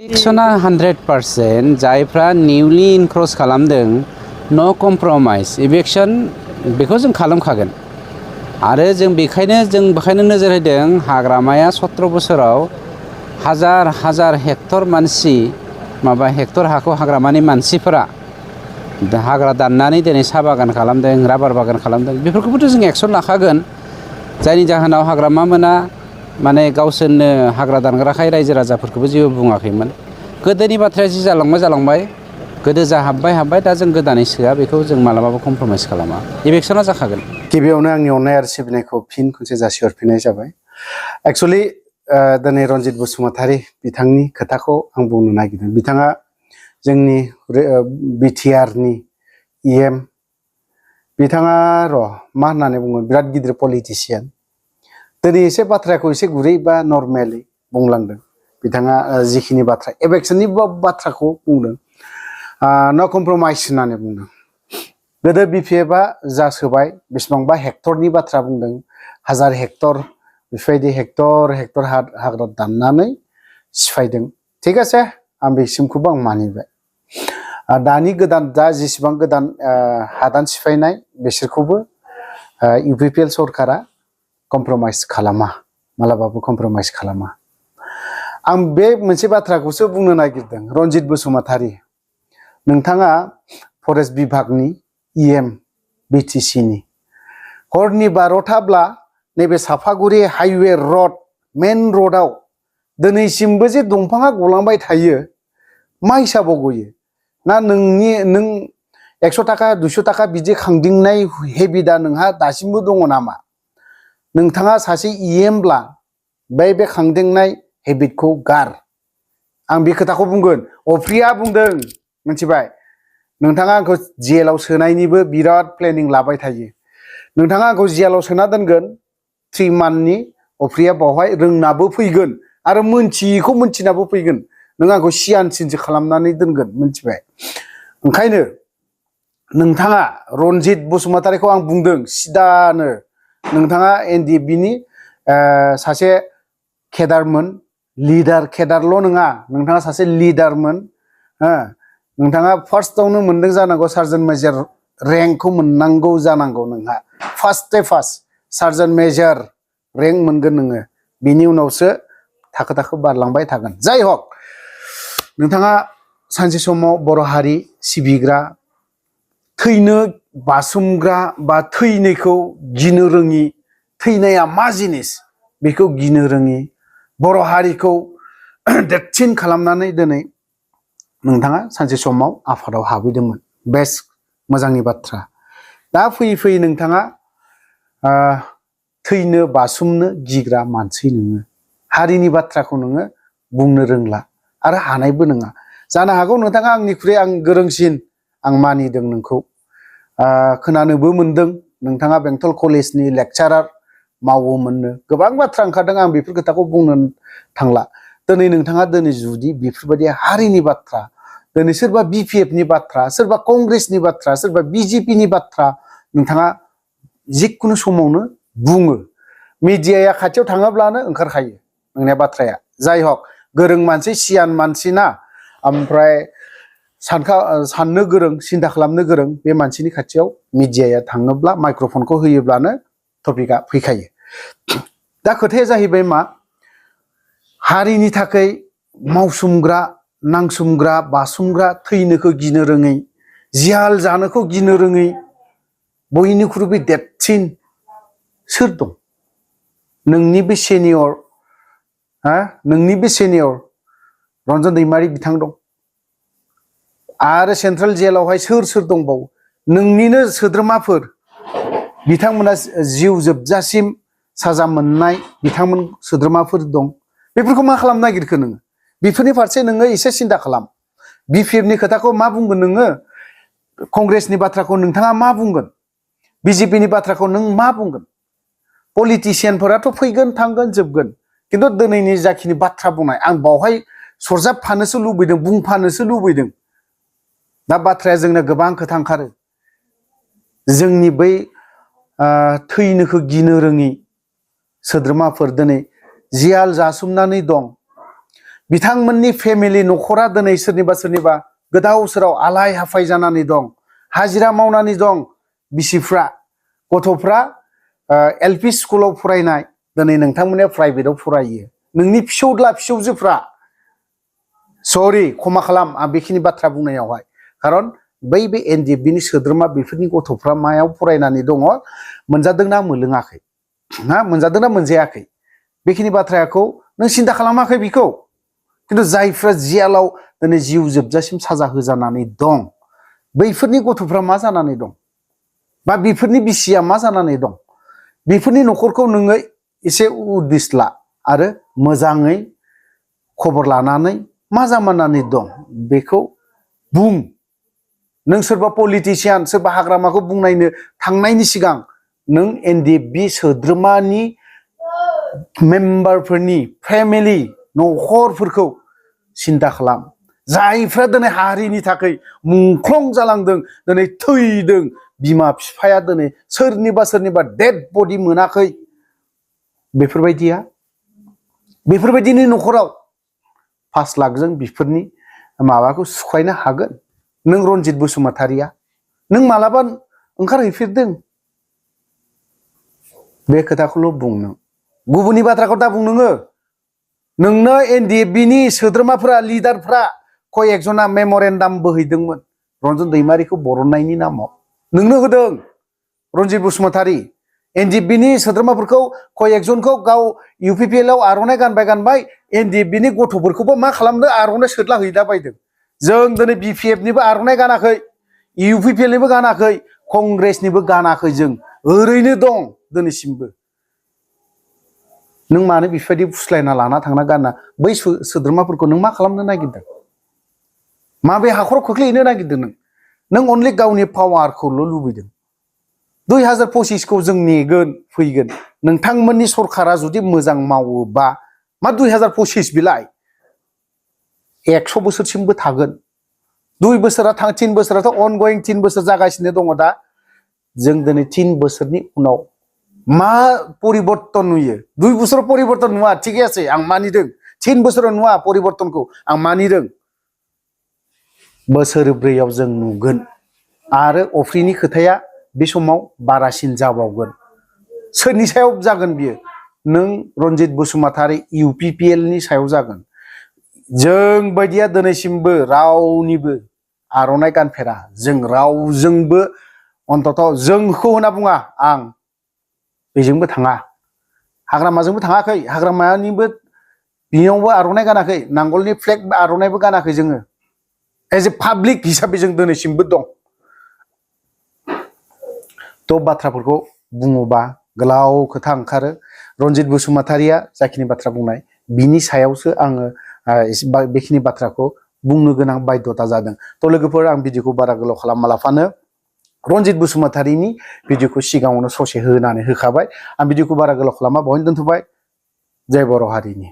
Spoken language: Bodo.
इलेक्शना 100% जायफ्रा निउलि इनक्रस खालामदों नो कमप्रमाइज इलेक्शन बेखौ जों खालामखागोन आरो जों बेखायनो नोजोर होदों हाग्रामाया 17 बोसोराव हाजार हेक्टर मानसि हेक्टर हाखौ हाग्रामानि मानसिफोरा हाग्रा दाननानै दिनै साहा बागान खालामदों राबार बागान खालामदों बेफोरखौबोथ' जों एक्सन लाखागोन जायनि जाहोनाव हाग्रामा मोना गावसोरनो हाग्रा दानग्राखाय रायजो राजाफोरखौबो जेबो बुङाखैमोन गोदोनि बाथ्राया जि जालांबाय गोदो जा हाबबाय दा जों गोदानै सोआ बेखौ जों मालाबाबो कमप्रमाइज खालामा इलेक्शना जाखागोन गिबियावनो आंनि अननाय आरो सिबिनायखौ फिन खनसे जासिहरफिननाय जाबाय एक्चुअली दिनै रनजित बसुमतारी बिथांनि खोथाखौ आं बुंनो नागिरदों बिथाङा जोंनि बिटिआर नि इएम बिथाङा मा होननानै बुङो बिराद गिदिर पलिटिशियान दिनै एसे बाथ्राखौ एसे गुरै बा नर्मेलि बुंलांदों बिथाङा जिखिनि बाथ्रा इलेक्शननि बाथ्राखौ बुंदों नो कमप्रमाइज होननानै बुंदों गोदो बिपिएफआ जासोबाय बेसेबांबा हेक्टरनि बाथ्रा बुंदों 1000 हेक्टर बेफोरबायदि हेक्टर हाग्रा दाननानै सिफायदों थिग আছে आं बेसिमखौबो आं मानिबाय दानि गोदान दा जेसेबां गोदान हादान सिफायनाय बिसोरखौबो इउपिपिएल सरकारा कमप्रमाइज खालामा मालाबाबो कमप्रमाइज खालामा आं बे मोनसे बाथ्राखौसो बुंनो नागिरदों रनजित बसुमतारी नोंथाङा फरेस्ट बिभागनि इएम बिटिसि नि हरनि 12थाब्ला नैबे साफागुरि हाइवे रड मेन रडआव दिनैसिमबो जे दंफाङा गलांबाय थायो मा हिसाबाव गयो ना नों 100 थाखा 200 थाखा बिदि खांदिंनाय हेबिटआ नोंहा दासिमबो दङ नामा नोंथाङा सासे इएमब्ला बे खांदिंनाय हेबिटखौ गार आं बे खोथाखौ बुंगोन अफ्रिया बुंदों मिथिबाय नोंथाङा आंखौ जेलाव सोनायनिबो बिराद प्लेनिं लाबाय थायो नोंथाङा आंखौ जेलाव सोना दोनगोन 3 मान्थनि अफ्रिया बावहाय रोंनाबो फैगोन आरो मोनथियिखौ मोनथिनाबो फैगोन नों आंखौ सियानसिनसो खालामनानै दोनगोन मिथिबाय ओंखायनो नोंथाङा रनजित बसुमतारीखौ आं बुंदों सिदानो नोंथाङा एनडिएफबि नि सासे केडारमोन लिडार केडारल' नङा नोंथाङा सासे लिडारमोन नोंथाङा फार्स्टआवनो मोनदों जानांगौ सार्जेन्ट मेजर रेंकखौ मोननांगौ जानांगौ नोंहा फार्स्ट सार्जेन्ट मेजर रेंक मोनगोन नोङो बिनि उनावसो थाखो बारलांबाय थागोन जाय हक नोंथाङा सानसे समाव बर' हारि सिबिग्रा थैनो बासुमग्रा बा थैनायखौ गिनो रोङि थैनाया मा जिनिस बेखौ गिनो रोङि बर' हारिखौ देरसिन खालामनानै दिनै नोंथाङा सानसे समाव आफादाव हाबहैदोंमोन बेस्ट मोजांनि बाथ्रा दा फैयै नोंथाङा थैनो बासुमनो गिग्रा मानसि नोङो हारिनि बाथ्राखौ नोङो बुंनो रोंला आरो हानायबो नङा जानो हागौ नोंथाङा आंनिख्रुइ आं गोरोंसिन आं मानिदों नोंखौ खोनानोबो मोनदों नोंथाङा बेंटल कलेजनि लेक्चारार मावोमोननो गोबां बाथ्रा ओंखारदों आं बेफोर खोथाखौ बुंनो थांला दिनै नोंथाङा जुदि बेफोरबायदि हारिनि बाथ्रा दिनै सोरबा बिपिएफनि बाथ्रा सोरबा कंग्रेसनि बाथ्रा सोरबा बिजेपिनि बाथ्रा नोंथाङा जिखुनु समावनो बुङो मिडियाया खाथियाव थाङोब्लानो ओंखारखायो नोंनि बाथ्राया जाय हक गोरों मानसि सियान मानसि ना ओमफ्राय साननो गोरों सिन्था खालामनो गोरों बे मानसिनि खाथियाव मिडियाया थाङोब्ला माइक्र'फनखौ होयोब्लानो टपिकआ फैखायो दा खोथाया जाहैबाय मा हारिनि थाखाय मावसुमग्रा नांसुमग्रा बासुमग्रा थैनोखौ गिनो रोङै जियाल जानोखौ गिनो रोङै बयनिख्रुइबो देरसिन सोर दं नोंनि बे सेनियर रन्जन दैमारि बिथां दं आरो सेन्ट्रेल जेलावहाय सोर दंबावो नोंनिनो सोद्रोमाफोर बिथांमोना जिउ जोबजासिम साजा मोननाय बिथांमोन सोद्रोमाफोर दं बेफोरखौ मा खालामनो नागिरखो नोङो बेफोरनि फारसे नोङो एसे सिन्था खालाम बिपिएफनि खोथाखौ मा बुंगोन नोङो कंग्रेसनि बाथ्राखौ नोंथाङा मा बुंगोन बिजेपिनि बाथ्राखौ नों मा बुंगोन पलिटिशियानफोराथ' फैगोन थांगोन जोबगोन खिन्थु दिनैनि जाखिनि बाथ्रा बुंनाय आं बावहाय सरजाबफानोसो लुबैदों बुंफानोसो लुबैदों दा बाथ्राया जोंनो गोबां खोथा ओंखारो जोंनि बै थैनोखौ गिनो रोङि सोद्रोमाफोर दिनै जियाल जासुमनानै दं बिथांमोननि फेमिलि न'खरा दिनै सोरनिबा गोदाव सोराव आलाय हाफाय जानानै दं हाजिरा मावनानै दं बिसिफ्रा गथ'फ्रा एलपि स्कुलाव फरायनाय दिनै नोंथांमोना प्राइभेटआव फरायो नोंनि फिसौजोफ्रा सरि क्षमा खालाम आं बेखिनि बाथ्रा बुंनायावहाय खारन बे एनडिएफबि नि सोद्रोमा बेफोरनि गथ'फ्रा मायाव फरायनानै दङ मोनजादोंना मोनलोङाखै मोनजादोंना मोनजायाखै बेखिनि बाथ्राखौ नों सिन्था खालामाखै बेखौ खिन्थु जायफ्रा जियालाव दिनै जिउ जोबजासिम साजा होजानानै दं बैफोरनि गथ'फ्रा मा जानानै दं बा बेफोरनि बिसिया मा जानानै दं बेफोरनि न'खरखौ नोङो एसे उदिस ला आरो मोजाङै खबर लानानै मा जामानानै दं बेखौ बुं नों सोरबा पलिटिशियान सोरबा हाग्रामाखौ बुंनायनो थांनायनि सिगां नों एनडिएफबि सोद्रोमानि मेम्बारफोरनि फेमिलि न'खरफोरखौ सिन्था खालाम जायफ्रा दिनै हारिनि थाखाय मुंख्लं जालांदों दिनै थैदों बिमा बिफाया दिनै सोरनिबा डेड बडि मोनाखै बेफोरबायदिनि न'खराव 5 लाखजों बेफोरनि माबाखौ सुख'नो हागोन नों रनजित बसुमतारिया नों मालाबा ओंखारहैफेरदों बे खोथाखौल' बुं नों गुबुननि बाथ्राखौ दा बुं नोंनो एनडिएफबि नि सोद्रोमाफोरा लिडारफ्रा कय एकजना मेमरेन्डाम बोहैदोंमोन रन्जन दैमारिखौ बरननायनि नामाव नोंनो होदों रनजित बसुमतारि एनडिएफबि नि सोद्रोमाफोरखौ कय एकजनखौ गाव इउपिपिएल आव आर'नाइ गानबाय एनडिएफबि नि गथ'फोरखौबो मा खालामदों आर'नाइ सोदला हैला बायदों जों दिनै बिपिएफ निबो आर'नाइ गानाखै इउपिपिएल निबो गानाखै कंग्रेसनिबो गानाखै जों ओरैनो दं दिनैसिमबो नों मानो बेफोरबायदि फुस्लायना लाना थांना गानना बै सोद्रोमाफोरखौ नों मा खालामनो नागिरदों माबे हाखराव खोख्लैहैनो नागिरदों नों अनलि गावनि पावारखौल' लुबैदों 2025 खौ जों नेगोन फैगोन नोंथांमोननि सरकारा जुदि मोजां मावोबा मा 2025 बिलाय 100 बोसोरसिमबो थागोन 2 बोसोरा 3 बोसोराथ' अनगयिं 3 बोसोर जागासिनो दङ दा जों दिनै 3 बोसोरनि उनाव मा परिबर्तन नुयो 2 बोसोराव परिबर्तन नुवा ठीक আছে आं मानिदों 3 बोसोराव नुवा परिबर्तनखौ आं मानिदों बोसोरब्रैयाव जों नुगोन आरो अफ्रिनि खोथाया बे समाव बारासिन जाबावगोन सोरनि सायाव जागोन बियो नों रनजित बसुमतारि इउपिपिएल नि सायाव जागोन जों बायदिया दिनैसिमबो रावनिबो आर'नाइ गानफेरा जों रावजोंबो अन्तत जोंखौ होनना बुङा आं बेजोंबो थाङा हाग्रामाजोंबो थाङाखै हाग्रामानिबो बियावबो आर'नाइ गानाखै नांगोलनि फ्लेग आर'नाइबो गानाखै जोङो एज ए पाब्लिक हिसाबै जों दिनैसिमबो दं थ' बाथ्राफोरखौ बुङोबा गोलाव खोथा ओंखारो रनजित बसुमतारिया जाखिनि बाथ्रा बुंनाय बिनि सायावसो आङो बेखिनि बाथ्राखौ बुंनो गोनां बाध्यता जादों थ' लोगोफोर आं भिडिअखौ बारा गोलाव खालामालाफानो रनजित बसुमतारिनि भिडिअखौ सिगाङावनो ससे होनानै होखाबाय आं भिडिअखौ बारा गोलाव खालामा बेवहायनो दोनथ'बाय जय बर' हारिनि